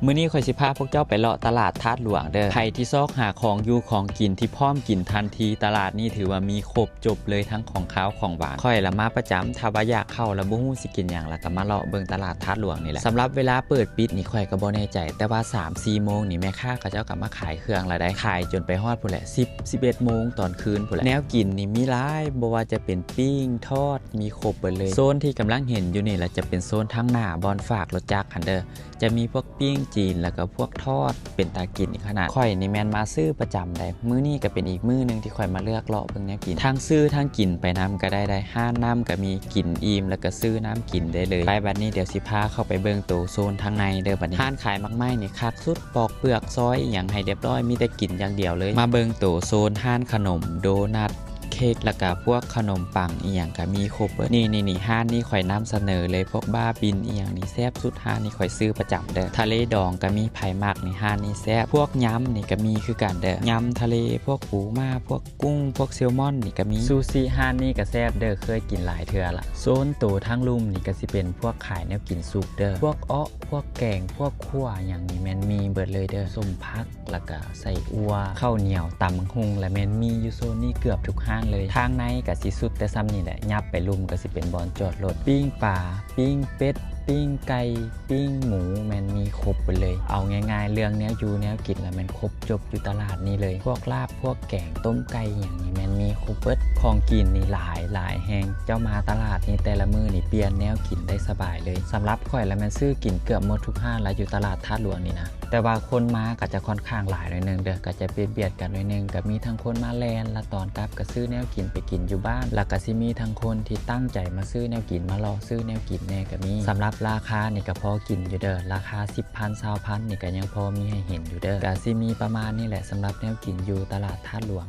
มื้อนี้ข่อยสิพาพวกเจ้าไปเลาะตลาดธาตุหลวงเด้อใครที่ซอกหาของอยู่ของกินที่พร้อมกินทันทีตลาดนี้ถือว่ามีครบจบเลยทั้งของข้าวของหวานข่อยละมาประจำถ้าว่าอยากเข้าแล้วบ่ฮู้สิกินหยังแล้วก็มาเลาะเบิ่งตลาดธาตุหลวงนี่แหละสำหรับเวลาเปิดปิดนี่ข่อยก็บ่แน่ใจแต่ว่า 3-4 โมงนี่แม่ค้าเขาเจ้าก็มาขายเครื่องแล้วได้ขายจนไปฮอดพุ่นแหละ10-11 โมงตอนคืนพุ่นแหละแนวกินนี่มีหลายบ่ว่าจะเป็นปิ้งทอดมีครบเบิดเลยโซนที่กำลังเห็นอยู่นี่แหละจะเป็นโซนทางหน้าบอนฝากรถจักรหันเด้อจะมีพวกปิ้งจีนแล้วก็พวกทอดเป็นตากินขนาดข่อยนี่แมนมาซื้อประจำได้มื้อนี้ก็เป็นอีกมื้อนึงที่ข่อยมาเลือกเลาะเบิ่งแนวกินทางซื้อทางกินไปน้ำก็ได้ห้าน้ำก็มีกินอิ่มแล้วก็ซื้อน้ำกินได้เลยไปบัดนี้เดี๋ยวสิพาเข้าไปเบิ่งตัวโซนทางในเด้อบัดนี้ห้านขายมักไม้นี่คักสุดปอกเปลือกซอยอย่างให้เรียบร้อยมีแต่กินอย่างเดียวเลยมาเบิ่งตัวโซนห้านขนมโดนัทเค้กแล้วก็พวกขนมปังอีหยังก็มีครบเบิดนี่ห้านนี้ข่อยนำเสนอเลยพวกบ้าบินอีหยังนี่แซ่บสุดห้านนี้ข่อยซื้อประจำเด้อทะเลดองก็มีไผ่มักนี่ห้านนี้แซ่บพวกยำนี่ก็มีคือกันเด้อยำทะเลพวกปูม้าพวกกุ้งพวกแซลมอนนี่ก็มีซูชิห้านนี้ก็แซ่บเด้อเคยกินหลายเทื่อละโซนตัวทางลุ่มนี่ก็สิเป็นพวกขายแนวกินสุกเด้อพวกอ้อพวกแกงพวกคั่วอย่างนี้แม่นมีเบิดเลยเด้อส้มพักแล้วก็ใส่อัวข้าวเหนียวตำบักหุ่งและแม่นมีอยู่โซนนี้เกือบทุกห้างเลยทางในก็สิสุดแต่ซ้ำนี่แหละยับไปลุมก็สิเป็นบอนจอดรถปิ้งปลาปิ้งเป็ดปิ้งไก่ปิ้งหมูแมันมีครบไปเลยเอาง่ายๆเรื่องแนวอยู่แนวกินแล้วมันครบจบอยู่ตลาดนี้เลยพวกลาบพวกแกงต้มไก่อย่างนี้มันมีครบเบิดของกินนี่หลายแหงเจ้ามาตลาดนี่แต่ละมื้อนี่เปลี่ยนแนวกินได้สบายเลยสำหรับข่อยแล้วมันซื้อกินเกือบหมดทุกห้างแล้วอยู่ตลาดธาตุหลวงนี่นะแต่ว่าคนมาก็จะค่อนข้างหลายหน่อยนึงเด้อก็จะเบียดกันหน่อยนึงก็มีทั้งคนมาแลนและตอนกลับก็ซื้อแนวกินไปกินอยู่บ้านแล้วก็สิมีทั้งคนที่ตั้งใจมาซื้อแนวกินมารอซื้อแนวกินแน่ก็มีสำหรับราคานี่ก็พอกินอยู่เด้อราคา 10,000 20,000นี่ก็ยังพอมีให้เห็นอยู่เด้อก็สิมีประมาณนี้แหละสำหรับแนวกินอยู่ตลาดธาตุหลวง